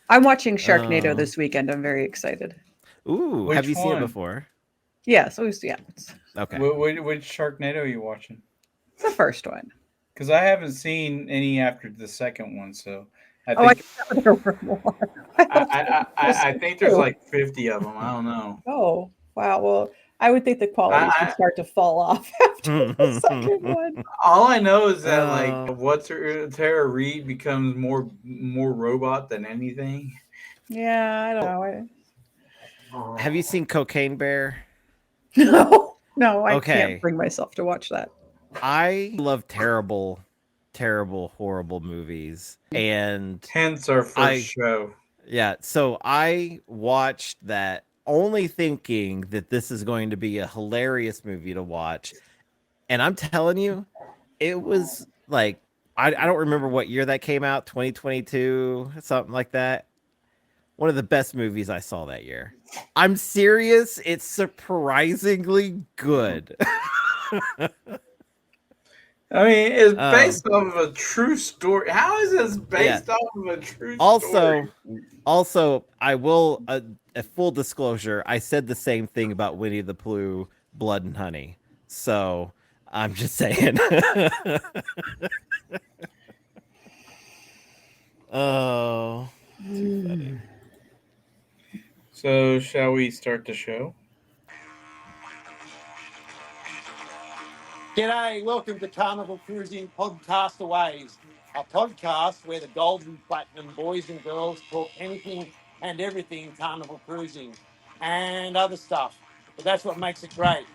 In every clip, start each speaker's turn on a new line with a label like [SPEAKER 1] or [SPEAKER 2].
[SPEAKER 1] I'm watching Sharknado this weekend. I'm very excited.
[SPEAKER 2] Ooh,
[SPEAKER 3] Which
[SPEAKER 2] have you seen it
[SPEAKER 3] one?
[SPEAKER 2] before?
[SPEAKER 1] Yeah, so yeah, it's
[SPEAKER 2] Okay.
[SPEAKER 3] Which Sharknado are you watching?
[SPEAKER 1] the first one.
[SPEAKER 3] Because I haven't seen any after the second one, so I
[SPEAKER 1] Oh, I
[SPEAKER 3] think
[SPEAKER 1] thought there were more. I thought there were just
[SPEAKER 3] I think there's
[SPEAKER 1] two.
[SPEAKER 3] like 50 of them. I don't know.
[SPEAKER 1] Oh, wow. Well, I would think the quality should
[SPEAKER 3] I
[SPEAKER 1] start to fall off after the second one.
[SPEAKER 3] all I know is that like
[SPEAKER 2] Uh,
[SPEAKER 3] what's her Tara Reid becomes more robot than anything.
[SPEAKER 1] Yeah, I don't know.
[SPEAKER 2] have you seen Cocaine Bear?
[SPEAKER 1] No, no, I can't
[SPEAKER 2] Okay.
[SPEAKER 1] bring myself to watch that.
[SPEAKER 2] I love terrible, horrible movies. And
[SPEAKER 3] Hence our first
[SPEAKER 2] I,
[SPEAKER 3] show.
[SPEAKER 2] yeah, so I watched that only thinking that this is going to be a hilarious movie to watch. And I'm telling you, it was like, I don't remember what year that came out, 2022, something like that. One of the best movies I saw that year. I'm serious. It's surprisingly good.
[SPEAKER 3] I mean, it's
[SPEAKER 2] um,
[SPEAKER 3] based off of a true story. How is this
[SPEAKER 2] yeah.
[SPEAKER 3] based off of a true
[SPEAKER 2] Also,
[SPEAKER 3] story?
[SPEAKER 2] I will a full disclosure. I said the same thing about Winnie the Pooh, Blood and Honey. So I'm just saying. Oh, too funny.
[SPEAKER 3] So, shall we start the show?
[SPEAKER 4] G'day, welcome to Carnival Cruising Podcastaways, a podcast where the golden platinum boys and girls talk anything and everything Carnival Cruising and other stuff. But that's what makes it great.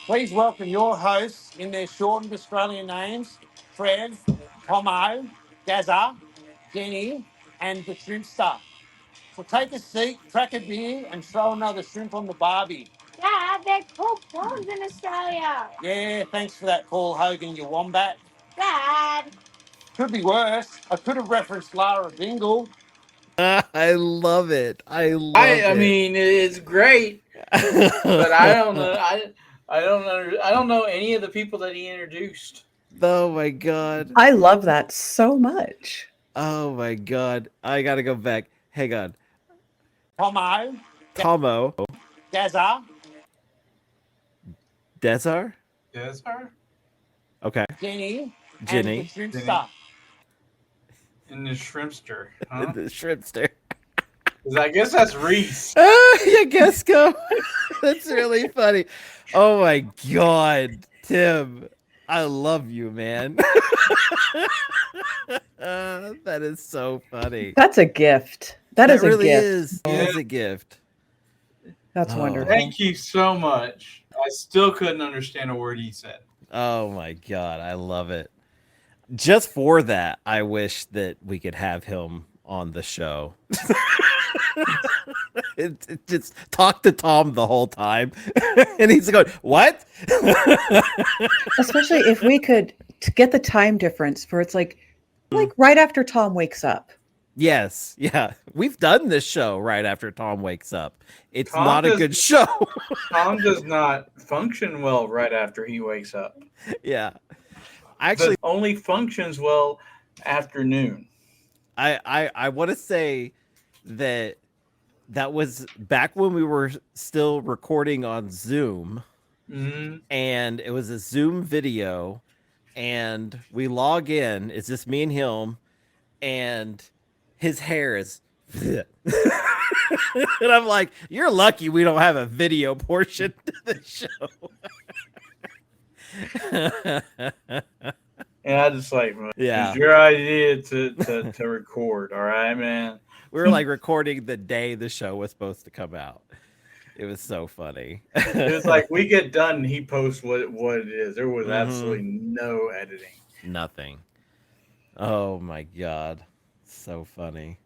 [SPEAKER 4] Please welcome your hosts in their shortened Australian names, Trev, Tomo, Gazza, Jenny, and the Shrimpster. So take a seat, crack a beer, and throw another shrimp on the barbie.
[SPEAKER 5] Dad, they're called prawns in Australia.
[SPEAKER 4] Yeah, thanks for that, Paul Hogan, you wombat.
[SPEAKER 5] Dad.
[SPEAKER 4] Could be worse. I could have referenced Lara Bingle.
[SPEAKER 2] I love it. I love
[SPEAKER 3] I
[SPEAKER 2] it.
[SPEAKER 3] mean, it's great, but I don't know. I don't know any of the people that he introduced.
[SPEAKER 2] Oh my god.
[SPEAKER 1] I love that so much.
[SPEAKER 2] Oh my god. I gotta go back. Hang on.
[SPEAKER 4] Tomo,
[SPEAKER 2] Tomo.
[SPEAKER 4] Gazza,
[SPEAKER 2] Desar?
[SPEAKER 3] Yes, her
[SPEAKER 2] Okay.
[SPEAKER 4] Jenny, and the
[SPEAKER 2] Jenny.
[SPEAKER 4] Shrimpster.
[SPEAKER 3] and the shrimpster, huh?
[SPEAKER 2] The shrimpster.
[SPEAKER 3] 'Cause I guess that's Reese.
[SPEAKER 2] I guess go. That's really funny. Oh my god. Tim. I love you, man. That is so funny.
[SPEAKER 1] That's a gift. That is
[SPEAKER 2] really
[SPEAKER 1] a gift.
[SPEAKER 2] is. It is a gift.
[SPEAKER 1] That's
[SPEAKER 2] Oh.
[SPEAKER 1] wonderful.
[SPEAKER 3] Thank you so much. I still couldn't understand a word he said.
[SPEAKER 2] Oh my god, I love it. Just for that, I wish that we could have him on the show. It just talk to Tom the whole time, and he's going, "What?"
[SPEAKER 1] Especially if we could get the time difference for it's like right after Tom wakes up.
[SPEAKER 2] Yes, yeah, we've done this show right after Tom wakes up. It's
[SPEAKER 3] Tom
[SPEAKER 2] not a
[SPEAKER 3] does-
[SPEAKER 2] good show.
[SPEAKER 3] Tom does not function well right after he wakes up.
[SPEAKER 2] Yeah, actually,
[SPEAKER 3] Only functions well afternoon.
[SPEAKER 2] I want to say that was back when we were still recording on Zoom,
[SPEAKER 3] Mm-hmm.
[SPEAKER 2] and it was a Zoom video, and we log in. It's just me and him, and his hair is. And I'm like, you're lucky we don't have a video portion to the show.
[SPEAKER 3] And I just like,
[SPEAKER 2] Yeah.
[SPEAKER 3] it's your idea to record, all right, man.
[SPEAKER 2] We were like recording the day the show was supposed to come out. It was so funny.
[SPEAKER 3] It was like we get done and he posts what it is. There was
[SPEAKER 2] Mhm.
[SPEAKER 3] absolutely no editing.
[SPEAKER 2] Nothing. Oh my god. So funny.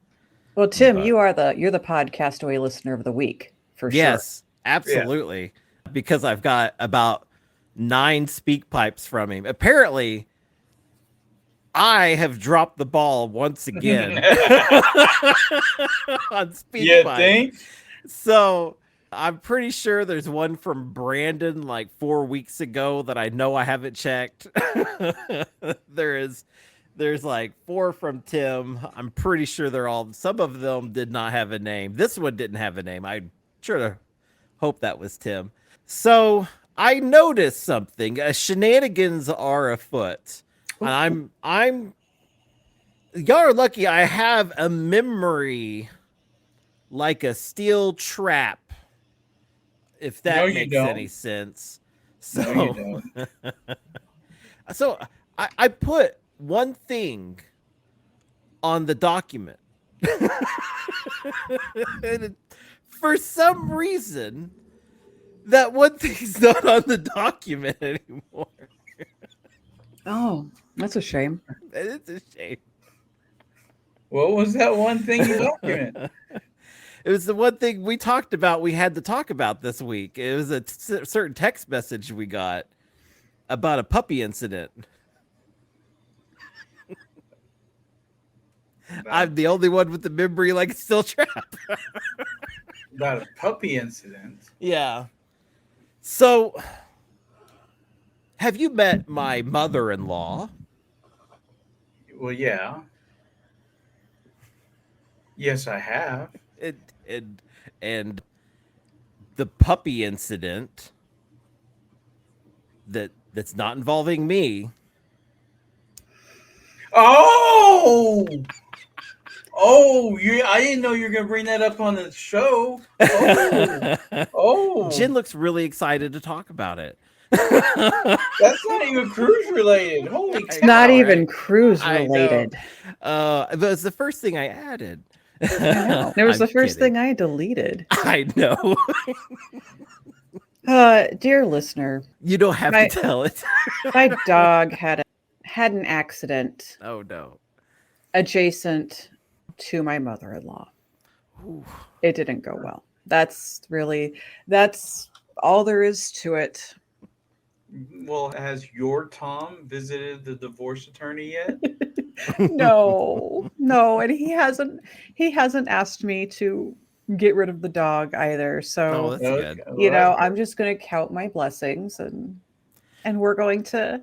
[SPEAKER 1] Well, Tim,
[SPEAKER 2] But-
[SPEAKER 1] you're the podcastaway listener of the week for
[SPEAKER 2] Yes, absolutely. Because I've got about 9 speak pipes from him. Apparently, I have dropped the ball once again on speak
[SPEAKER 3] You
[SPEAKER 2] pipe.
[SPEAKER 3] think?
[SPEAKER 2] So I'm pretty sure there's one from Brandon like 4 weeks ago that I know I haven't checked. There is There's like 4 from Tim. I'm pretty sure some of them did not have a name. This one didn't have a name. I sure hope that was Tim. So I noticed something. Shenanigans are afoot. And y'all are lucky I have a memory like a steel trap, if that
[SPEAKER 3] No, you
[SPEAKER 2] makes
[SPEAKER 3] don't.
[SPEAKER 2] any sense. So,
[SPEAKER 3] No, you don't.
[SPEAKER 2] so I put one thing on the document. And for some reason, that one thing's not on the document anymore.
[SPEAKER 1] Oh, that's a shame.
[SPEAKER 2] It's a shame.
[SPEAKER 3] What was that one thing you document?
[SPEAKER 2] It was the one thing we talked about. We had to talk about this week. It was a certain text message we got about a puppy incident. I'm the only one with the memory like a steel trap.
[SPEAKER 3] About a puppy incident.
[SPEAKER 2] Yeah. So, have you met my mother-in-law?
[SPEAKER 3] Well, yeah. Yes, I have.
[SPEAKER 2] And the puppy incident that's not involving me.
[SPEAKER 3] Oh, I didn't know you were gonna bring that up on the show. Oh,
[SPEAKER 2] Jen looks really excited to talk about it.
[SPEAKER 3] that's not even cruise related. Holy
[SPEAKER 1] It's
[SPEAKER 3] cow.
[SPEAKER 1] not even cruise
[SPEAKER 2] I know.
[SPEAKER 1] related.
[SPEAKER 2] But it's the first thing I added.
[SPEAKER 1] I know. It was
[SPEAKER 2] I'm
[SPEAKER 1] the first
[SPEAKER 2] kidding.
[SPEAKER 1] thing I deleted.
[SPEAKER 2] I know.
[SPEAKER 1] Dear listener,
[SPEAKER 2] You don't have
[SPEAKER 1] My-
[SPEAKER 2] to tell it.
[SPEAKER 1] my dog had an accident
[SPEAKER 2] Oh no.
[SPEAKER 1] adjacent to my mother-in-law.
[SPEAKER 2] Ooh.
[SPEAKER 1] It didn't go well. That's all there is to it.
[SPEAKER 3] Well, has your Tom visited the divorce attorney yet?
[SPEAKER 1] No, and he hasn't asked me to get rid of the dog either.
[SPEAKER 2] Oh,
[SPEAKER 1] So
[SPEAKER 2] that's good.
[SPEAKER 1] you know, I'm just going to count my blessings and we're going to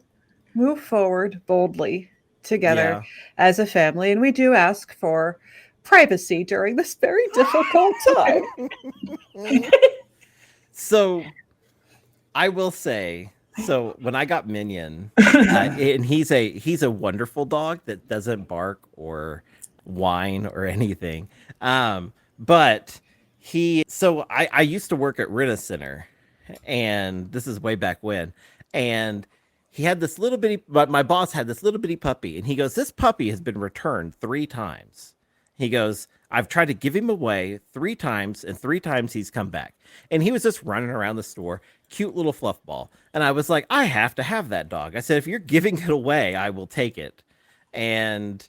[SPEAKER 1] move forward boldly together as a family. And we do ask for privacy during this very difficult time.
[SPEAKER 2] So I will say, so when I got Minion, and he's a wonderful dog that doesn't bark or whine or anything. But I used to work at Rent-A-Center, and this is way back when, and he had this little bitty, but my boss had this little bitty puppy, and he goes, this puppy has been returned 3 times. He goes, I've tried to give him away 3 times, and 3 times he's come back. And he was just running around the store, cute little fluff ball. And I was like, I have to have that dog. I said, if you're giving it away, I will take it. And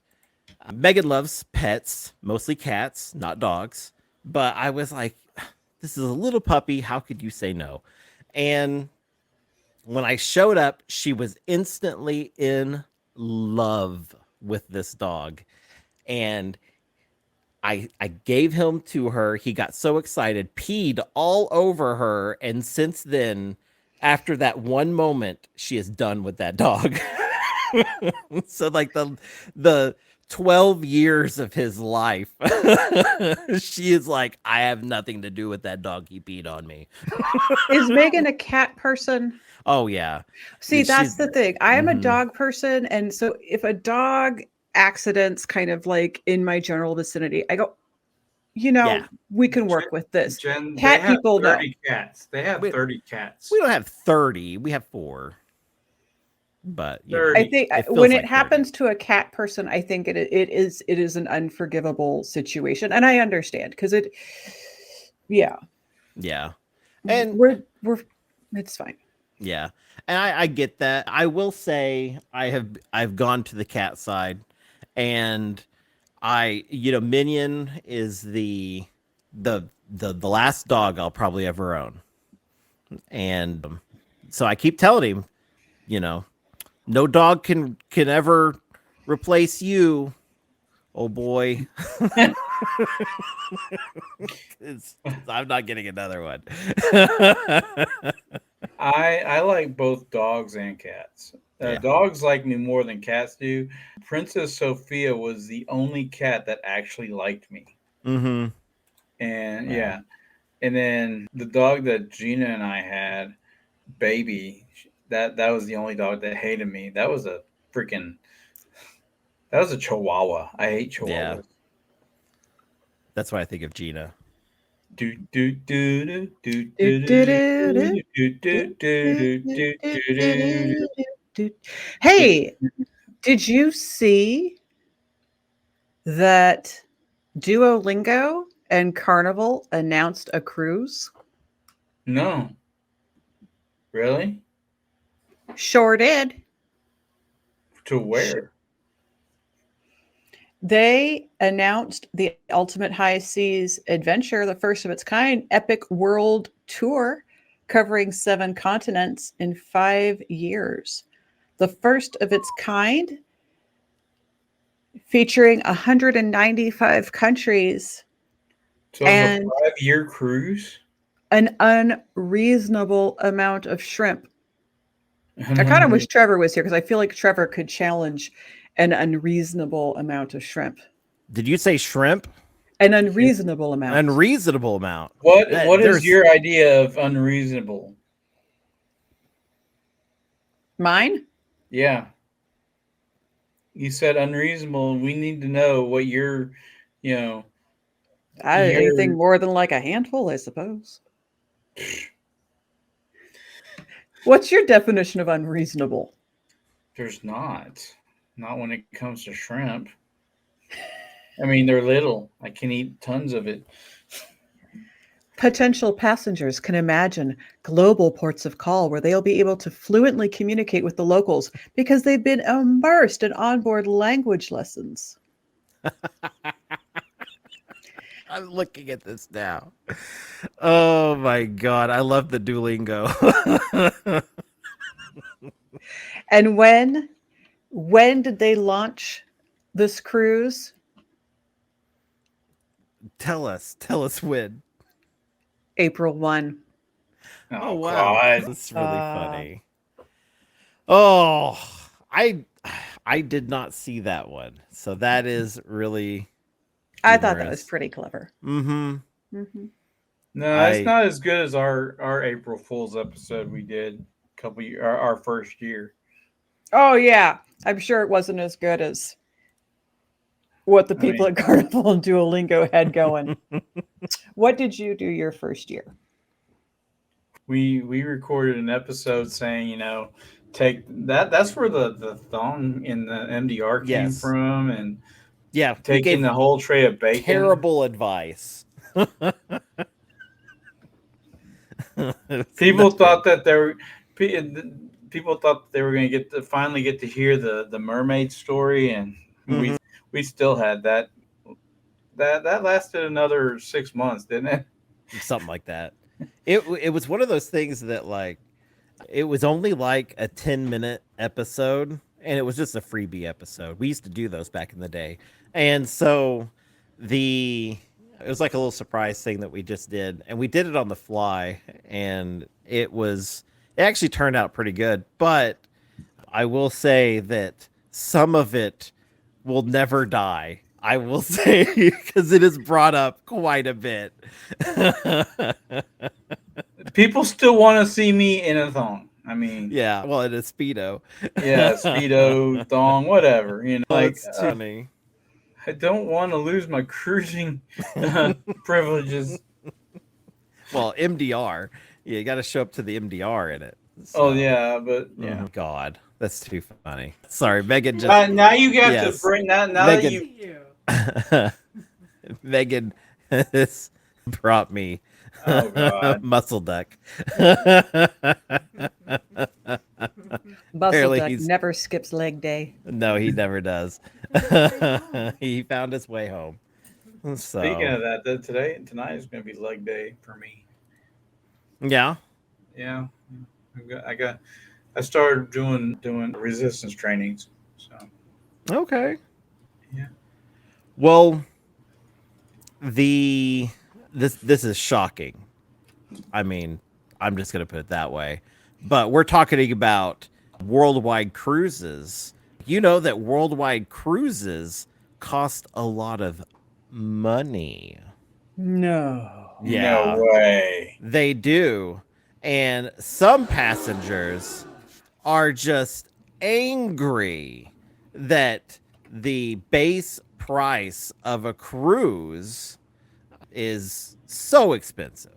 [SPEAKER 2] Megan loves pets, mostly cats, not dogs. But I was like, this is a little puppy. How could you say no? And when I showed up, she was instantly in love with this dog. And I gave him to her. He got so excited, peed all over her. And since then, after that one moment, she is done with that dog. So like the 12 years of his life, she is like, I have nothing to do with that dog. He peed on me.
[SPEAKER 1] Is Megan a cat person?
[SPEAKER 2] Oh, yeah.
[SPEAKER 1] See, that's
[SPEAKER 2] She's-
[SPEAKER 1] the thing. I am a
[SPEAKER 2] Mhm.
[SPEAKER 1] dog person. And so if a dog accidents kind of like in my general vicinity, I go, you know,
[SPEAKER 2] Yeah.
[SPEAKER 1] we can work with this.
[SPEAKER 3] Jen,
[SPEAKER 1] Cat
[SPEAKER 3] they have
[SPEAKER 1] people, though.
[SPEAKER 3] 30 cats. They have
[SPEAKER 2] Wait.
[SPEAKER 3] 30 cats.
[SPEAKER 2] We don't have 30. We have 4. But you know,
[SPEAKER 3] 30.
[SPEAKER 1] I think
[SPEAKER 2] it feels
[SPEAKER 1] when
[SPEAKER 2] like
[SPEAKER 1] it
[SPEAKER 2] 30.
[SPEAKER 1] happens to a cat person, I think it is an unforgivable situation. And I understand because
[SPEAKER 2] yeah. And
[SPEAKER 1] we're it's fine.
[SPEAKER 2] yeah, and I get that. I will say I've gone to the cat side, and Minion is the last dog I'll probably ever own, and so I keep telling him, no dog can ever replace you, oh boy. I'm not getting another one.
[SPEAKER 3] I like both dogs and cats. Dogs like me more than cats do. Princess Sophia was the only cat that actually liked me.
[SPEAKER 2] Mm-hmm.
[SPEAKER 3] And
[SPEAKER 2] Yeah.
[SPEAKER 3] and then the dog that Gina and I had, Baby, that was the only dog that hated me. That was a Chihuahua. I hate Chihuahuas.
[SPEAKER 2] Yeah. That's why I think of Gina.
[SPEAKER 1] Hey, did you see that Duolingo and Carnival announced a cruise?
[SPEAKER 3] No. Really?
[SPEAKER 1] Sure did.
[SPEAKER 3] To where?
[SPEAKER 1] They announced the Ultimate High Seas Adventure, the first of its kind, epic world tour covering 7 continents in 5 years. The first of its kind, featuring 195 countries.
[SPEAKER 3] So it's a 5-year cruise?
[SPEAKER 1] An unreasonable amount of shrimp. I kind of wish Trevor was here because I feel like Trevor could challenge an unreasonable amount of shrimp.
[SPEAKER 2] Did you say shrimp?
[SPEAKER 1] An unreasonable amount.
[SPEAKER 2] Unreasonable amount.
[SPEAKER 3] What is your idea of unreasonable?
[SPEAKER 1] Mine?
[SPEAKER 3] Yeah. You said unreasonable. We need to know what your,
[SPEAKER 1] anything more than like a handful, I suppose. What's your definition of unreasonable?
[SPEAKER 3] There's not when it comes to shrimp. I mean, they're little. I can eat tons of it.
[SPEAKER 1] Potential passengers can imagine global ports of call where they'll be able to fluently communicate with the locals because they've been immersed in onboard language lessons.
[SPEAKER 2] I'm looking at this now. Oh my God. I love the Duolingo.
[SPEAKER 1] And when did they launch this cruise?
[SPEAKER 2] Tell us when.
[SPEAKER 1] April 1.
[SPEAKER 3] Oh,
[SPEAKER 2] wow.
[SPEAKER 3] God.
[SPEAKER 2] That's really funny. Oh, I did not see that one. So that is really
[SPEAKER 1] I thought that was pretty clever.
[SPEAKER 2] Mm-hmm.
[SPEAKER 1] Mm-hmm.
[SPEAKER 3] No, it's not as good as our April Fool's episode we did our first year.
[SPEAKER 1] Oh yeah, I'm sure it wasn't as good as what the people at Carnival and Duolingo had going. What did you do your first year?
[SPEAKER 3] We recorded an episode saying, take that's where the thong in the MDR came from, and taking the whole tray of bacon.
[SPEAKER 2] Terrible advice.
[SPEAKER 3] People thought that they were going to finally get to hear the mermaid story, and we still had that lasted another 6 months, didn't it?
[SPEAKER 2] Something like that. It was one of those things that, like, it was only like a 10-minute episode, and it was just a freebie episode. We used to do those back in the day, and so it was like a little surprise thing that we just did, and we did it on the fly, and it actually turned out pretty good. But I will say that some of it will never die. I will say, because it is brought up quite a bit.
[SPEAKER 3] People still want to see me in a thong. I mean,
[SPEAKER 2] yeah, well, in a Speedo.
[SPEAKER 3] Yeah, Speedo, thong, whatever.
[SPEAKER 2] It's funny.
[SPEAKER 3] I don't want to lose my cruising privileges.
[SPEAKER 2] Well, MDR. Yeah, you got to show up to the MDR in it. So.
[SPEAKER 3] Oh, yeah, but yeah.
[SPEAKER 2] Oh, God, that's too funny. Sorry, Megan. Just
[SPEAKER 3] now you have to bring that. Now
[SPEAKER 2] Megan,
[SPEAKER 3] that you.
[SPEAKER 2] Megan has brought me muscle duck.
[SPEAKER 1] Muscle duck never skips leg day.
[SPEAKER 2] No, he never does. He found his way home. So.
[SPEAKER 3] Speaking of that, tonight is going to be leg day for me.
[SPEAKER 2] Yeah.
[SPEAKER 3] Yeah, I started doing resistance trainings. So.
[SPEAKER 2] Okay.
[SPEAKER 3] Yeah.
[SPEAKER 2] Well, this is shocking. I mean, I'm just going to put it that way. But we're talking about worldwide cruises. You know that worldwide cruises cost a lot of money.
[SPEAKER 1] No.
[SPEAKER 2] Yeah.
[SPEAKER 3] No way.
[SPEAKER 2] They do. And some passengers are just angry that the base price of a cruise is so expensive.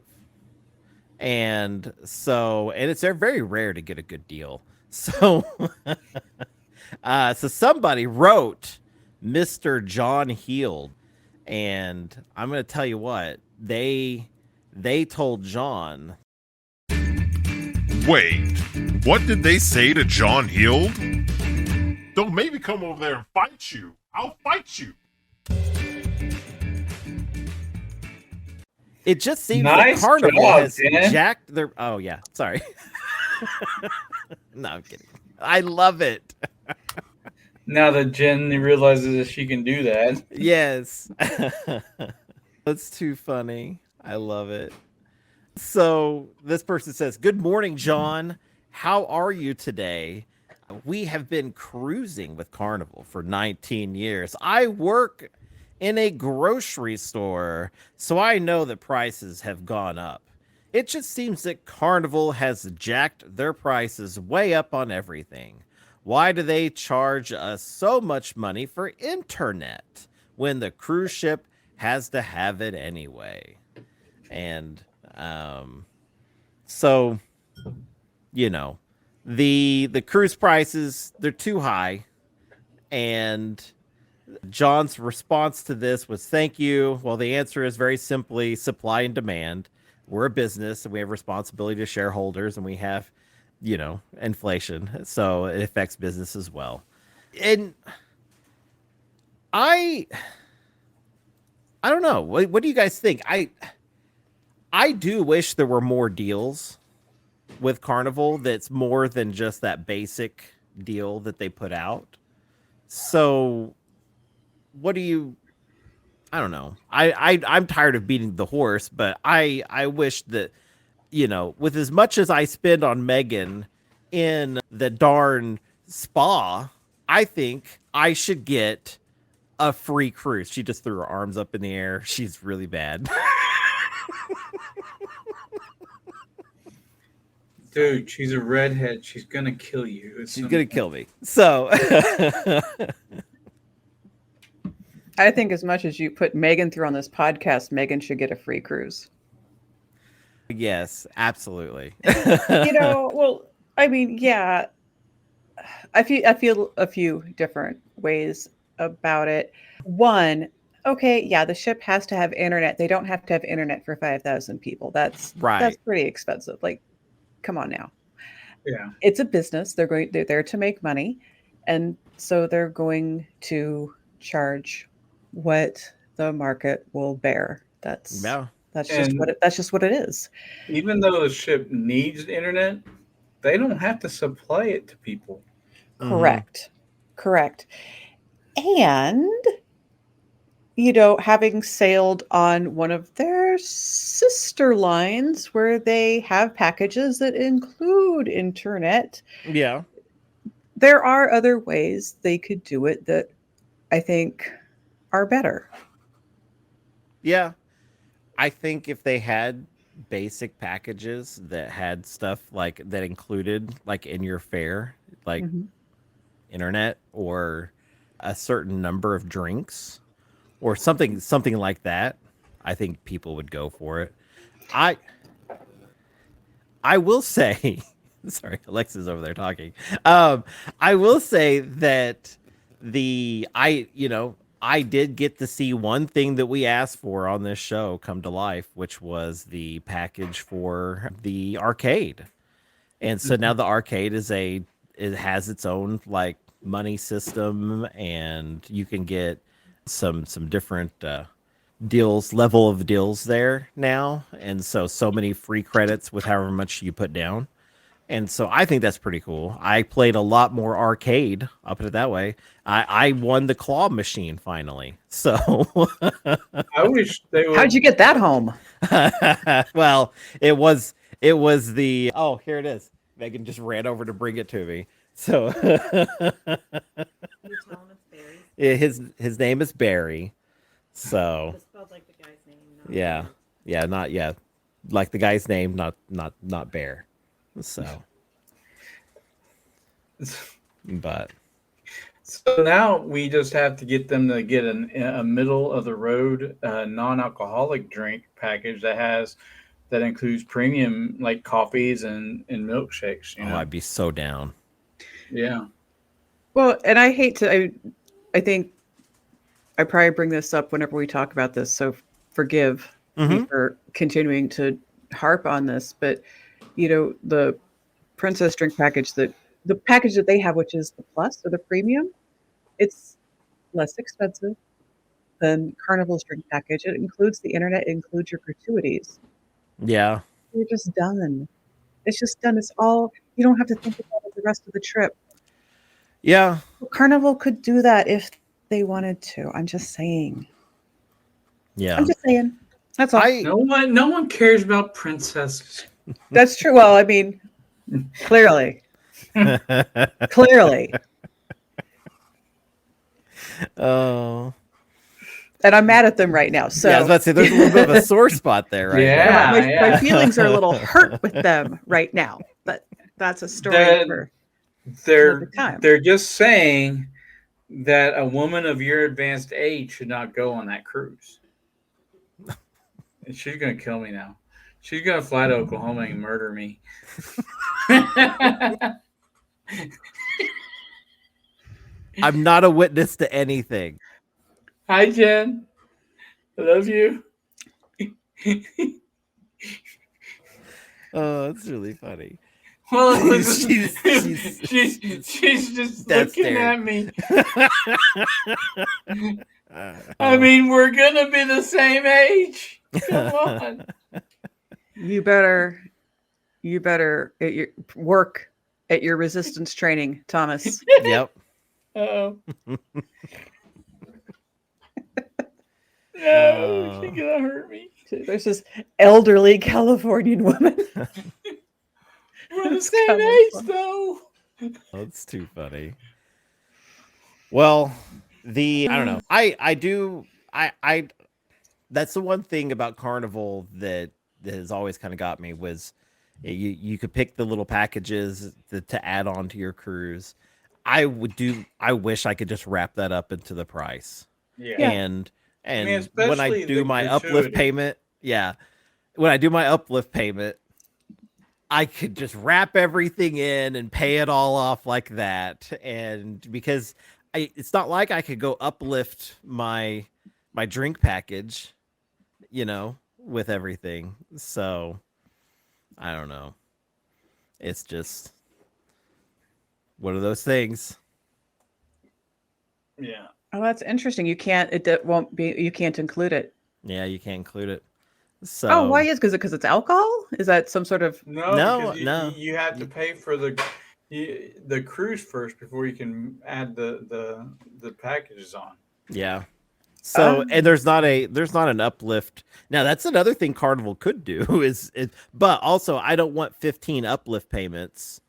[SPEAKER 2] And it's very rare to get a good deal. So, so somebody wrote Mr. John Heald, and I'm going to tell you what, they told John.
[SPEAKER 6] Wait, what did they say to John Heald? Don't make me come over there and fight you. I'll fight you.
[SPEAKER 2] It just seems that Carnival has jacked their... Oh, yeah. Sorry. No, I'm kidding. I love it.
[SPEAKER 3] Now that Jenn realizes that she can do that.
[SPEAKER 2] Yes. That's too funny. I love it. So this person says, "Good morning, John. How are you today? We have been cruising with Carnival for 19 years. I work in a grocery store, so I know that prices have gone up. It just seems that Carnival has jacked their prices way up on everything. Why do they charge us so much money for internet when the cruise ship has to have it anyway?" And so, you know, the cruise prices, they're too high. And John's response to this was, "Thank you." Well, the answer is very simply supply and demand. We're a business and we have responsibility to shareholders, and we have, you know, inflation. So it affects business as well. And I don't know. What do you guys think? I do wish there were more deals with Carnival that's more than just that basic deal that they put out. So what do you... I don't know. I'm tired of beating the horse, but I wish that, you know, with as much as I spend on Megan in the darn spa, I think I should get a free cruise. She just threw her arms up in the air. She's really bad.
[SPEAKER 3] Dude, she's a redhead. She's gonna kill you.
[SPEAKER 2] She's gonna kill me. So
[SPEAKER 1] I think as much as you put Megan through on this podcast, Megan should get a free cruise.
[SPEAKER 2] Yes, absolutely.
[SPEAKER 1] You know, well, I mean, yeah, I feel a few different ways about it. One, okay, yeah, the ship has to have internet. They don't have to have internet for 5,000 people. That's
[SPEAKER 2] right.
[SPEAKER 1] That's pretty expensive. Like, come on now.
[SPEAKER 3] Yeah,
[SPEAKER 1] it's a business. They're there to make money, and so they're going to charge what the market will bear. That's just what it is.
[SPEAKER 3] Even though the ship needs internet, they don't have to supply it to people.
[SPEAKER 1] Correct. And, you know, having sailed on one of their sister lines where they have packages that include internet.
[SPEAKER 2] Yeah.
[SPEAKER 1] There are other ways they could do it that I think are better.
[SPEAKER 2] Yeah. I think if they had basic packages that had stuff like that included like in your fare, like internet or a certain number of drinks or something like that, I think people would go for it. I will say, sorry, Alexa's over there talking. I will say that I did get to see one thing that we asked for on this show come to life, which was the package for the arcade. And so now the arcade it has its own like money system, and you can get some different level of deals there now. And so many free credits with however much you put down. And so I think that's pretty cool. I played a lot more arcade. I'll put it that way. I won the claw machine finally. So
[SPEAKER 3] I wish they would.
[SPEAKER 1] How'd you get that home?
[SPEAKER 2] Well, it was the... Oh, here it is. Megan just ran over to bring it to me. So yeah, his name is Barry. So
[SPEAKER 1] It's spelled like the guy's name.
[SPEAKER 2] yeah, like the guy's name, not Bear. So, but
[SPEAKER 3] so now we just have to get them to get a middle of the road non-alcoholic drink package that includes premium like coffees and milkshakes. You know?
[SPEAKER 2] I'd be so down.
[SPEAKER 3] Yeah.
[SPEAKER 1] Well, and I hate to. I think I probably bring this up whenever we talk about this, so forgive me for continuing to harp on this. But the Princess drink package, the package that they have, which is the plus or the premium, it's less expensive than Carnival's drink package. It includes the internet, it includes your gratuities.
[SPEAKER 2] Yeah,
[SPEAKER 1] You're just done. It's just done. It's all, you don't have to think about it the rest of the trip.
[SPEAKER 2] yeah.
[SPEAKER 1] Carnival could do that if they wanted to. I'm just saying.
[SPEAKER 2] Yeah.
[SPEAKER 1] I'm just saying. That's all.
[SPEAKER 3] No one cares about princesses.
[SPEAKER 1] That's true. Well, I mean, clearly. Clearly.
[SPEAKER 2] Oh.
[SPEAKER 1] And I'm mad at them right now. So
[SPEAKER 2] yeah, I was about to say there's a little bit of a sore spot there, right?
[SPEAKER 3] Yeah,
[SPEAKER 1] my feelings are a little hurt with them right now. But that's a story for another time.
[SPEAKER 3] They're just saying that a woman of your advanced age should not go on that cruise. And she's gonna kill me now. She's gonna fly to Oklahoma and murder me.
[SPEAKER 2] I'm not a witness to anything.
[SPEAKER 3] Hi, Jen. I love you.
[SPEAKER 2] Oh, that's really funny.
[SPEAKER 3] Well,
[SPEAKER 2] she's
[SPEAKER 3] just looking at me. I
[SPEAKER 2] Oh.
[SPEAKER 3] mean, we're gonna be the same age. Come on.
[SPEAKER 1] You better work at your resistance training, Thomas.
[SPEAKER 2] Yep.
[SPEAKER 3] Oh. No, she's gonna hurt me.
[SPEAKER 1] There's this elderly Californian woman.
[SPEAKER 3] We're the same age, though.
[SPEAKER 2] That's too funny. Well, I don't know. I that's the one thing about Carnival that has always kind of got me was you could pick the little packages to add on to your cruise. I wish I could just wrap that up into the price.
[SPEAKER 3] Yeah.
[SPEAKER 2] And
[SPEAKER 3] I mean,
[SPEAKER 2] when I do my uplift payment, when I do my uplift payment, I could just wrap everything in and pay it all off like that. And because it's not like I could go uplift my drink package, with everything. So I don't know. It's just one of those things.
[SPEAKER 3] Yeah.
[SPEAKER 1] Oh, that's interesting. You can't include it.
[SPEAKER 2] Yeah, you can't include it. So
[SPEAKER 1] why is because it's alcohol? Is that some sort of
[SPEAKER 3] no? You have to pay for the cruise first before you can add the packages on.
[SPEAKER 2] Yeah. So and there's not an uplift. Now that's another thing Carnival could do but also I don't want 15 uplift payments,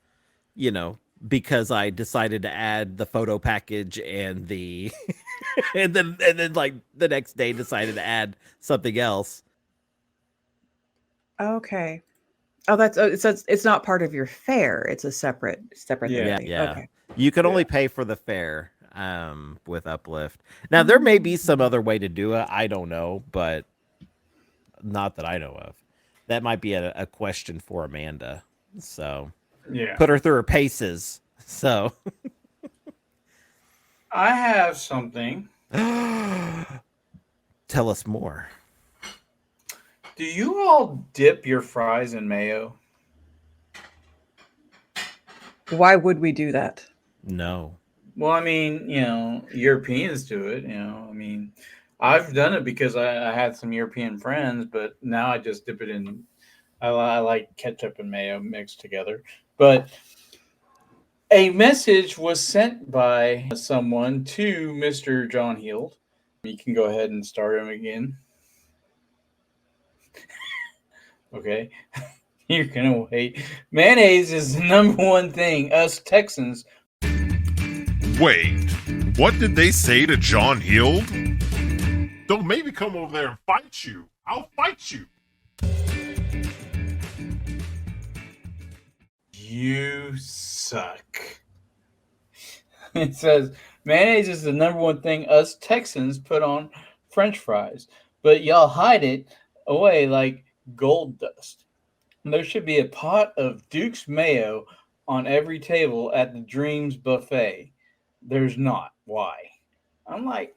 [SPEAKER 2] because I decided to add the photo package and the and then like the next day decided to add something else.
[SPEAKER 1] Okay. Oh, it's not part of your fare. It's a separate thing.
[SPEAKER 2] Yeah.
[SPEAKER 1] Okay.
[SPEAKER 2] You can only pay for the fare with uplift. Now there may be some other way to do it. I don't know, but not that I know of. That might be a question for Amanda. So put her through her paces. So
[SPEAKER 3] I have something.
[SPEAKER 2] Tell us more.
[SPEAKER 3] Do you all dip your fries in mayo?
[SPEAKER 1] Why would we do that?
[SPEAKER 2] No.
[SPEAKER 3] Well, I mean, Europeans do it. I mean, I've done it because I had some European friends, but now I just dip it in. I like ketchup and mayo mixed together. But a message was sent by someone to Mr. John Heald. You can go ahead and start him again. Okay. You're going to wait. Mayonnaise is the number one thing us Texans
[SPEAKER 6] Wait, what did they say to John Heald? Don't make me come over there and fight you. I'll fight you.
[SPEAKER 3] You suck. It says, mayonnaise is the number one thing us Texans put on French fries, but y'all hide it away like gold dust. There should be a pot of Duke's Mayo on every table at the Dreams Buffet. There's not. Why? I'm like,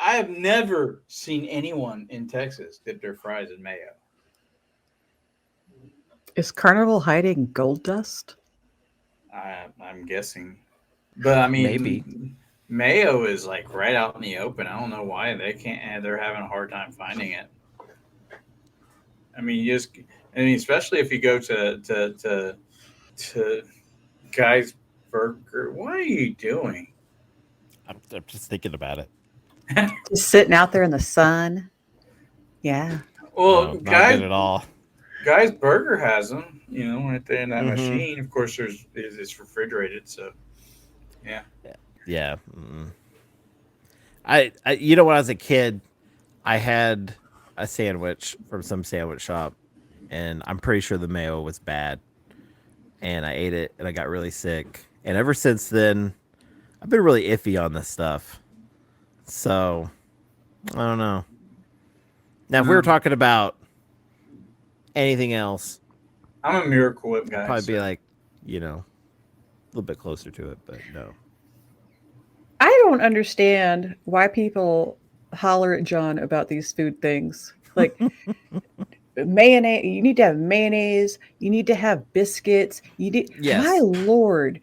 [SPEAKER 3] I have never seen anyone in Texas dip their fries in mayo.
[SPEAKER 1] Is Carnival hiding gold dust?
[SPEAKER 3] I'm guessing. But I mean,
[SPEAKER 2] maybe.
[SPEAKER 3] Mayo is like right out in the open. I don't know why they're having a hard time finding it. I mean, especially if you go to Guy's Burger. What are you doing?
[SPEAKER 2] I'm just thinking about it.
[SPEAKER 1] Just sitting out there in the sun. Yeah.
[SPEAKER 3] Well,
[SPEAKER 2] no, not good at all.
[SPEAKER 3] Guy's Burger has them, right there in that machine. Of course, it's refrigerated, so yeah.
[SPEAKER 2] Yeah. Mm-mm. I when I was a kid, I had a sandwich from some sandwich shop, and I'm pretty sure the mayo was bad, and I ate it, and I got really sick. And ever since then, I've been really iffy on this stuff. So, I don't know. Now, if we were talking about anything else,
[SPEAKER 3] I'm a Miracle Whip guy.
[SPEAKER 2] I'd probably be like, a little bit closer to it, but no.
[SPEAKER 1] I don't understand why people holler at John about these food things. Like mayonnaise, you need to have mayonnaise, you need to have biscuits.
[SPEAKER 2] Yes.
[SPEAKER 1] My Lord,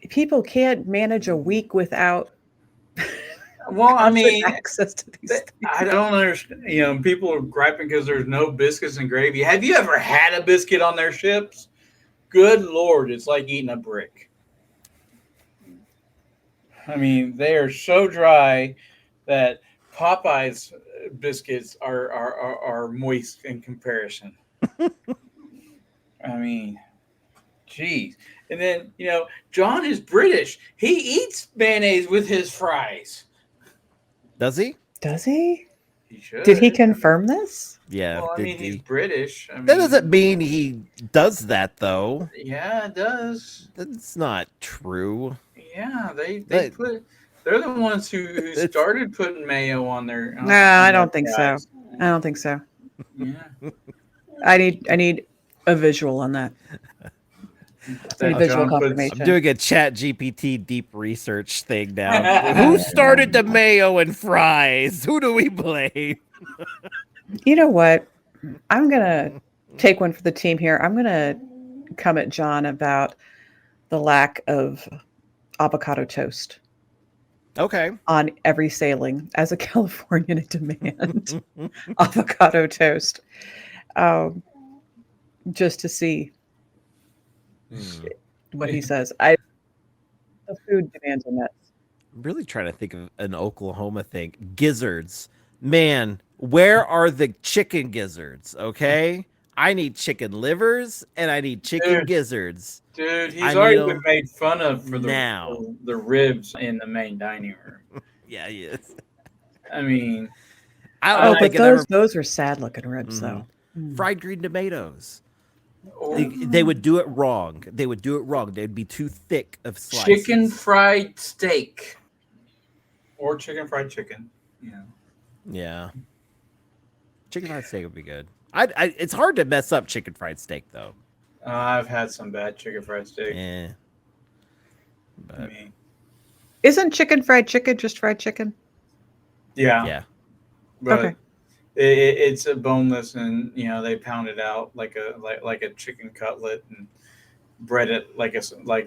[SPEAKER 1] people can't manage a week without access to these things.
[SPEAKER 3] I don't understand. People are griping because there's no biscuits and gravy. Have you ever had a biscuit on their ships? Good Lord, it's like eating a brick. I mean, they are so dry that Popeye's biscuits are moist in comparison. I mean, geez. And then, John is British. He eats mayonnaise with his fries.
[SPEAKER 2] Does he?
[SPEAKER 1] Does he?
[SPEAKER 3] He should.
[SPEAKER 1] Did he confirm this?
[SPEAKER 2] Yeah.
[SPEAKER 3] Well, he's British.
[SPEAKER 2] That doesn't mean he does that, though.
[SPEAKER 3] Yeah, it does.
[SPEAKER 2] That's not true.
[SPEAKER 3] Yeah, they're the ones who started putting mayo on their.
[SPEAKER 1] No, I don't think so. I don't think so.
[SPEAKER 3] Yeah.
[SPEAKER 1] I need a visual on that. Visual confirmation.
[SPEAKER 2] I'm doing a Chat GPT deep research thing now. Who started the mayo and fries? Who do we blame?
[SPEAKER 1] You know what? I'm gonna take one for the team here. I'm gonna come at John about the lack of avocado toast.
[SPEAKER 2] Okay.
[SPEAKER 1] On every sailing, as a Californian, I demand avocado toast, just to see what he says. The food demands are nuts.
[SPEAKER 2] I'm really trying to think of an Oklahoma thing. Gizzards. Man, where are the chicken gizzards? Okay. I need chicken livers and I need chicken gizzards.
[SPEAKER 3] Dude, he's already been made fun of for the ribs in the main dining room.
[SPEAKER 2] Yeah, he is.
[SPEAKER 3] I mean,
[SPEAKER 1] but those are sad looking ribs, though.
[SPEAKER 2] Fried green tomatoes. They would do it wrong. They'd be too thick of slices.
[SPEAKER 3] Chicken fried steak. Or chicken fried chicken.
[SPEAKER 2] Yeah. Chicken fried steak would be good. It's hard to mess up chicken fried steak, though.
[SPEAKER 3] I've had some bad chicken fried steak.
[SPEAKER 2] Yeah. But...
[SPEAKER 1] Isn't chicken fried chicken just fried chicken?
[SPEAKER 3] Yeah.
[SPEAKER 2] Yeah.
[SPEAKER 3] But
[SPEAKER 1] okay.
[SPEAKER 3] It's a boneless, and they pound it out like a chicken cutlet and bread it like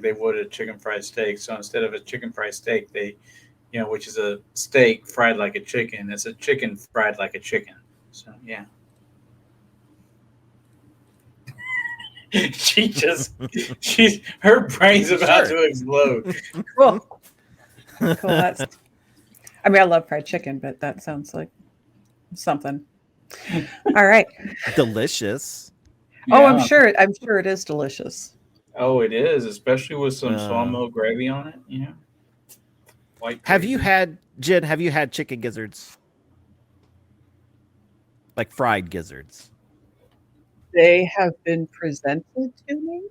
[SPEAKER 3] they would a chicken fried steak. So instead of a chicken fried steak, they, which is a steak fried like a chicken, it's a chicken fried like a chicken. So yeah. Her brain's about to explode.
[SPEAKER 1] Cool. I love fried chicken, but that sounds like something. All right.
[SPEAKER 2] Delicious.
[SPEAKER 1] Oh, I'm sure it is delicious.
[SPEAKER 3] Oh, it is, especially with some sawmill gravy on it. Yeah.
[SPEAKER 2] Have you had, Jen? Have you had chicken gizzards? Like fried gizzards?
[SPEAKER 1] They have been presented to me,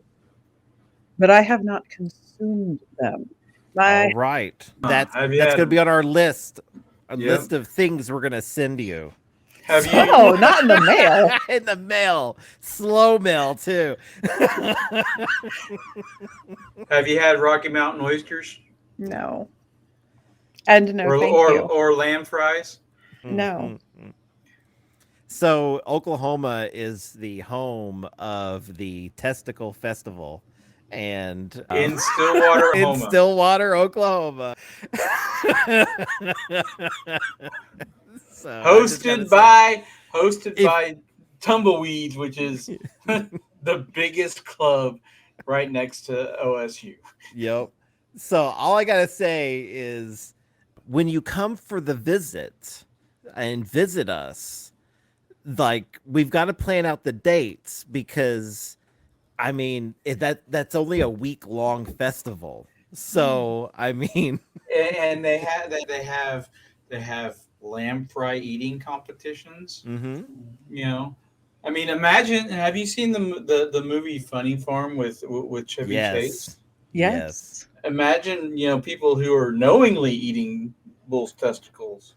[SPEAKER 1] but I have not consumed them.
[SPEAKER 2] All right, that's going to be on our list. A list of things we're going to send you.
[SPEAKER 3] Have you?
[SPEAKER 1] Oh, not in the mail.
[SPEAKER 2] In the mail, slow mail too.
[SPEAKER 3] Have you had Rocky Mountain oysters?
[SPEAKER 1] No. And no, thank you.
[SPEAKER 3] Or lamb fries?
[SPEAKER 1] No.
[SPEAKER 2] So Oklahoma is the home of the Testicle Festival, and
[SPEAKER 3] in Stillwater,
[SPEAKER 2] in Stillwater, Oklahoma. So
[SPEAKER 3] hosted by Tumbleweeds, which is the biggest club right next to OSU.
[SPEAKER 2] Yep. So all I gotta say is, when you come for the visit and visit us, like, we've got to plan out the dates, because I mean, that's only a week-long festival. So I mean,
[SPEAKER 3] and they have lamb fry eating competitions.
[SPEAKER 2] Mm-hmm.
[SPEAKER 3] You know, I mean, imagine. Have you seen the movie Funny Farm with Chevy Chase?
[SPEAKER 1] Yes.
[SPEAKER 3] Imagine, people who are knowingly eating bull's testicles.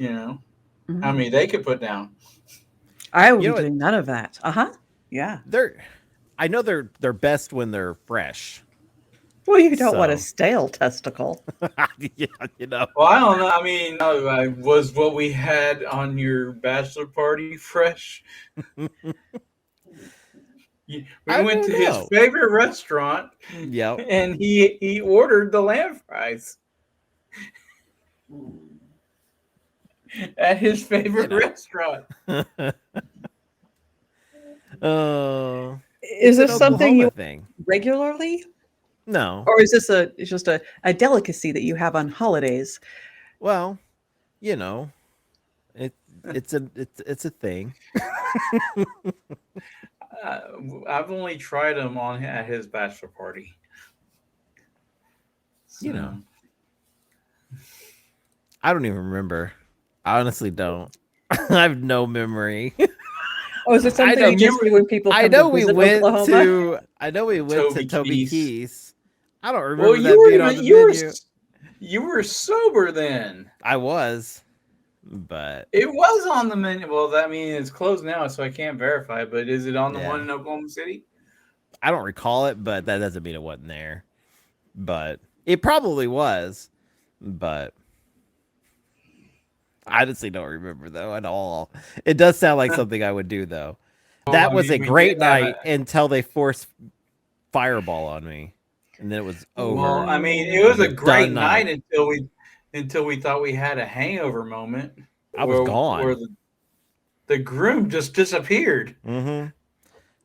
[SPEAKER 3] How many they could put down.
[SPEAKER 1] I would be doing none of that. Yeah.
[SPEAKER 2] I know they're best when they're fresh.
[SPEAKER 1] Well, you don't want a stale testicle.
[SPEAKER 2] Yeah,
[SPEAKER 3] Well, I don't know. I mean, was what we had on your bachelor party fresh? We went to his favorite restaurant.
[SPEAKER 2] Yep.
[SPEAKER 3] And he ordered the lamb fries at his favorite restaurant.
[SPEAKER 1] Is this something you regularly?
[SPEAKER 2] No.
[SPEAKER 1] Or is this just a delicacy that you have on holidays?
[SPEAKER 2] Well, it's a thing.
[SPEAKER 3] I've only tried them at his bachelor party. So.
[SPEAKER 2] I don't even remember. I honestly don't. I have no memory.
[SPEAKER 1] Oh, is it something you just do when people come to visit Oklahoma?
[SPEAKER 2] I know we went to Toby Keith's. I don't remember
[SPEAKER 3] being on the menu. You were sober then.
[SPEAKER 2] I was, but
[SPEAKER 3] it was on the menu. Well, that means it's closed now, so I can't verify. But is it on the one in Oklahoma City?
[SPEAKER 2] I don't recall it, but that doesn't mean it wasn't there. But it probably was. But I honestly don't remember, though, at all. It does sound like something I would do, though. That was a great night until they forced Fireball on me. And then it was over.
[SPEAKER 3] Well, I mean, it was a great night until we thought we had a hangover moment.
[SPEAKER 2] I was gone.
[SPEAKER 3] Where the groom just disappeared.
[SPEAKER 2] Mm-hmm.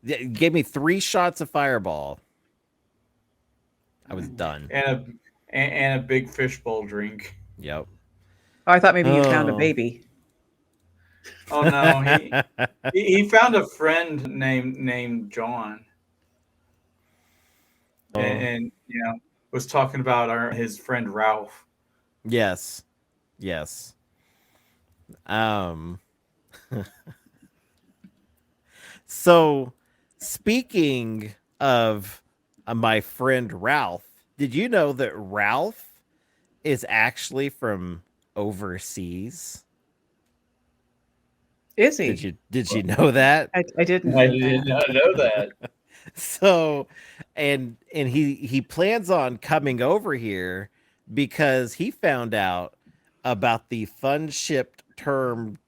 [SPEAKER 2] It gave me 3 shots of Fireball. I was done.
[SPEAKER 3] And a big fishbowl drink.
[SPEAKER 2] Yep.
[SPEAKER 1] Oh, I thought maybe you found a baby.
[SPEAKER 3] Oh no, he found a friend named John. And was talking about his friend Ralph.
[SPEAKER 2] Yes. So, speaking of my friend Ralph, did you know that Ralph is actually from overseas?
[SPEAKER 1] Is he?
[SPEAKER 2] Did you know that?
[SPEAKER 1] I didn't.
[SPEAKER 3] I did not know that.
[SPEAKER 2] So, and he plans on coming over here because he found out about the fun shipped term.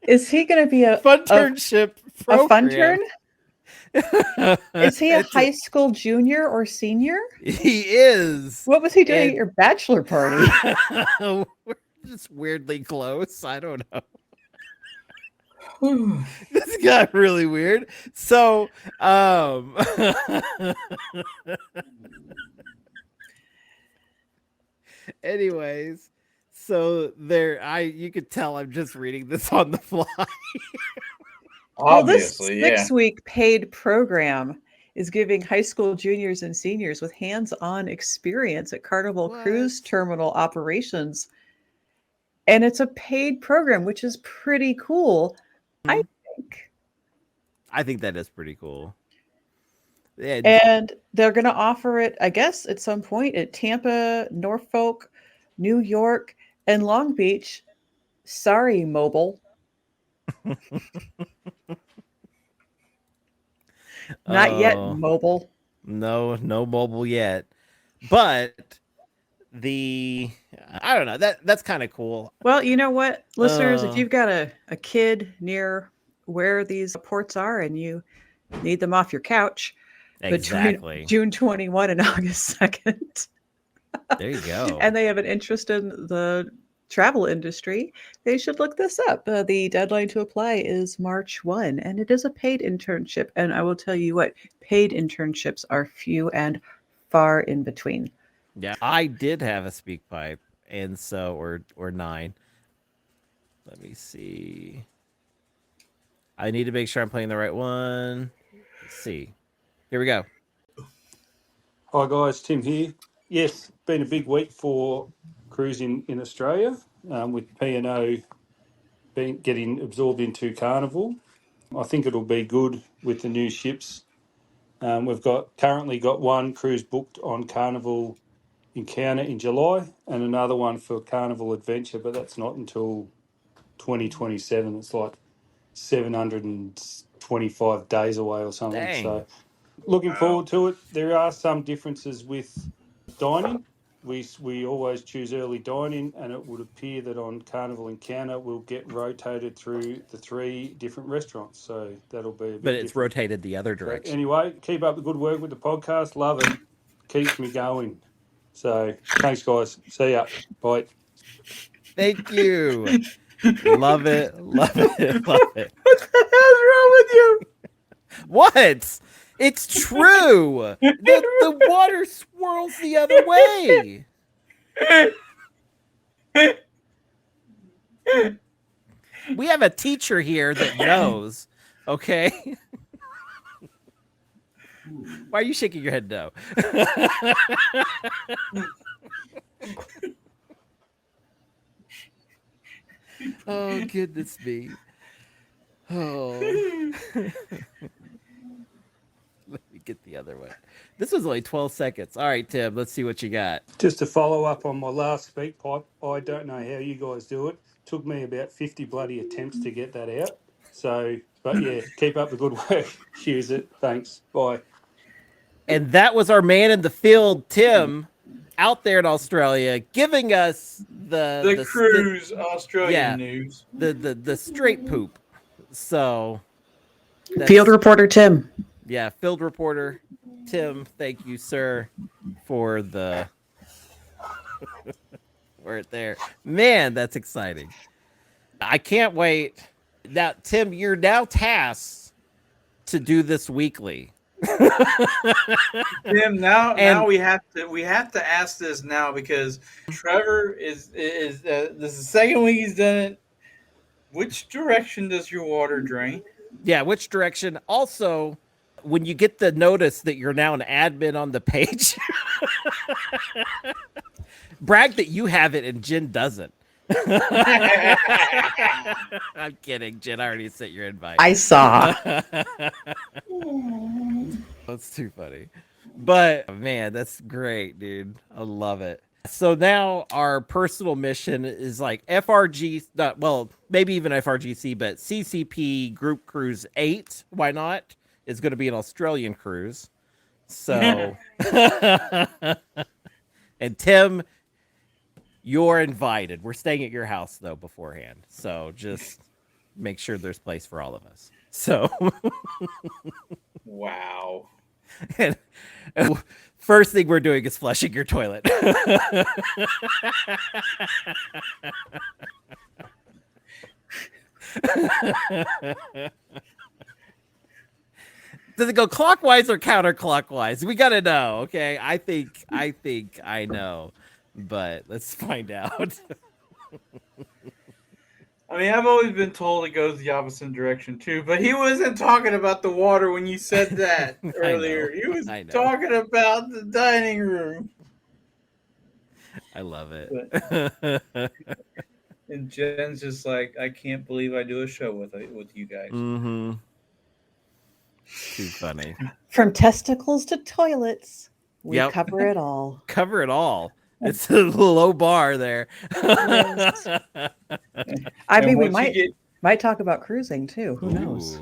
[SPEAKER 1] Is he going to be a
[SPEAKER 2] fun turnship?
[SPEAKER 1] A fun turn? Is he a high school junior or senior?
[SPEAKER 2] He is.
[SPEAKER 1] What was he doing at your bachelor party?
[SPEAKER 2] We're just weirdly close. I don't know. This got really weird. So, anyways, so you could tell I'm just reading this on the fly.
[SPEAKER 3] Obviously,
[SPEAKER 1] well, this 6-week paid program is giving high school juniors and seniors with hands-on experience at Carnival Cruise Terminal operations. And it's a paid program, which is pretty cool, I think.
[SPEAKER 2] I think that is pretty cool.
[SPEAKER 1] And they're going to offer it, I guess, at some point at Tampa, Norfolk, New York, and Long Beach. Sorry, mobile. Not yet, mobile.
[SPEAKER 2] No mobile yet. But I don't know, that's kind of cool.
[SPEAKER 1] Well, you know what, listeners, if you've got a kid near where these ports are and you need them off your couch between June 21 and August 2nd.
[SPEAKER 2] There you go.
[SPEAKER 1] And they have an interest in the travel industry, they should look this up. The deadline to apply is March 1, and it is a paid internship. And I will tell you what, paid internships are few and far in between.
[SPEAKER 2] Yeah, I did have a speak pipe, and so or 9. Let me see. I need to make sure I'm playing the right one. Let's see. Here we go.
[SPEAKER 7] Hi guys, Tim here. Yes, been a big week for cruising in Australia, with P&O getting absorbed into Carnival. I think it'll be good with the new ships. We've currently got one cruise booked on Carnival Encounter in July and another one for Carnival Adventure, but that's not until 2027. It's like 725 days away or something.
[SPEAKER 2] Dang.
[SPEAKER 7] So looking forward to it. There are some differences with dining. We always choose early dining, and it would appear that on Carnival Encounter we'll get rotated through the 3 different restaurants. So that'll be a bit
[SPEAKER 2] But it's
[SPEAKER 7] different.
[SPEAKER 2] rotated the other direction.
[SPEAKER 7] So anyway, keep up the good work with the podcast. Love it. Keeps me going. So thanks, guys. See ya. Bye.
[SPEAKER 2] Thank you. Love it. Love it. Love it.
[SPEAKER 1] What the hell's wrong with you?
[SPEAKER 2] What? It's true. The water swirls the other way. We have a teacher here that knows. Okay. Why are you shaking your head no? Oh, goodness me. Oh. Let me get the other one. This was only 12 seconds. All right, Tim, let's see what you got.
[SPEAKER 7] Just to follow up on my last speak pipe, I don't know how you guys do it. Took me about 50 bloody attempts to get that out. So, but yeah, keep up the good work. Use it. Thanks. Bye.
[SPEAKER 2] And that was our man in the field, Tim, out there in Australia, giving us the
[SPEAKER 3] cruise Australian news.
[SPEAKER 2] The straight poop. So
[SPEAKER 1] field reporter Tim.
[SPEAKER 2] Yeah, field reporter Tim, thank you, sir, for the word there. Man, that's exciting. I can't wait. Now, Tim, you're now tasked to do this weekly.
[SPEAKER 3] Tim, now we have to ask this now because Trevor is this is the second week he's done it. Which direction does your water drain?
[SPEAKER 2] Yeah, which direction? Also, when you get the notice that you're now an admin on the page, brag that you have it and Jen doesn't. I'm kidding, Jen. I already sent your invite.
[SPEAKER 1] I saw.
[SPEAKER 2] That's too funny. But man, that's great, dude. I love it. So now our personal mission is like FRG, well, maybe even FRGC, but CCP Group Cruise 8. Why not? It's going to be an Australian cruise. So, and Tim, you're invited. We're staying at your house though beforehand. So just make sure there's place for all of us. So,
[SPEAKER 3] wow.
[SPEAKER 2] And first thing we're doing is flushing your toilet. Does it go clockwise or counterclockwise? We gotta know, okay? I think I know, but let's find out.
[SPEAKER 3] I mean, I've always been told it goes the opposite direction too, but he wasn't talking about the water when you said that earlier. He was talking about the dining room.
[SPEAKER 2] I love it.
[SPEAKER 3] And Jen's just like, I can't believe I do a show with you guys.
[SPEAKER 2] Mm-hmm. Too funny.
[SPEAKER 1] From testicles to toilets, we cover it all.
[SPEAKER 2] Cover it all. It's a low bar there.
[SPEAKER 1] Yes. I mean, we might talk about cruising too. Who knows?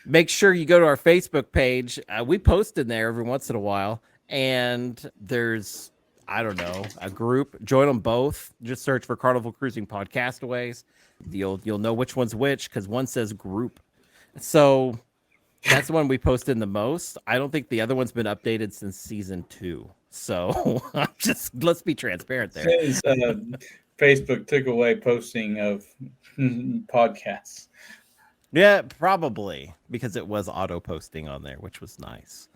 [SPEAKER 2] Make sure you go to our Facebook page. We post in there every once in a while, and there's, I don't know, a group. Join them both. Just search for Carnival Cruising Podcastaways. You'll know which one's which because one says group. So that's the one we posted the most. I don't think the other one's been updated since season 2. So let's be transparent there.
[SPEAKER 3] Since Facebook took away posting of podcasts.
[SPEAKER 2] Yeah, probably because it was auto posting on there, which was nice.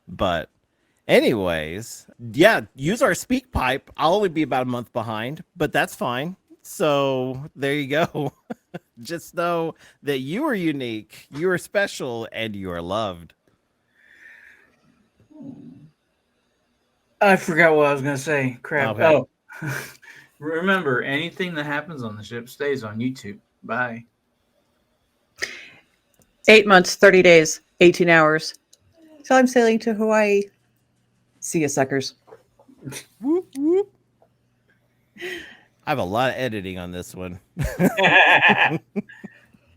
[SPEAKER 2] But anyways, yeah, use our SpeakPipe. I'll only be about a month behind, but that's fine. So there you go. Just know that you are unique, you are special, and you are loved.
[SPEAKER 3] I forgot what I was going to say. Crap. Okay. Oh, remember, anything that happens on the ship stays on YouTube. Bye.
[SPEAKER 1] 8 months, 30 days, 18 hours. So I'm sailing to Hawaii. See you, suckers.
[SPEAKER 2] Whoop, whoop. I have a lot of editing on this one.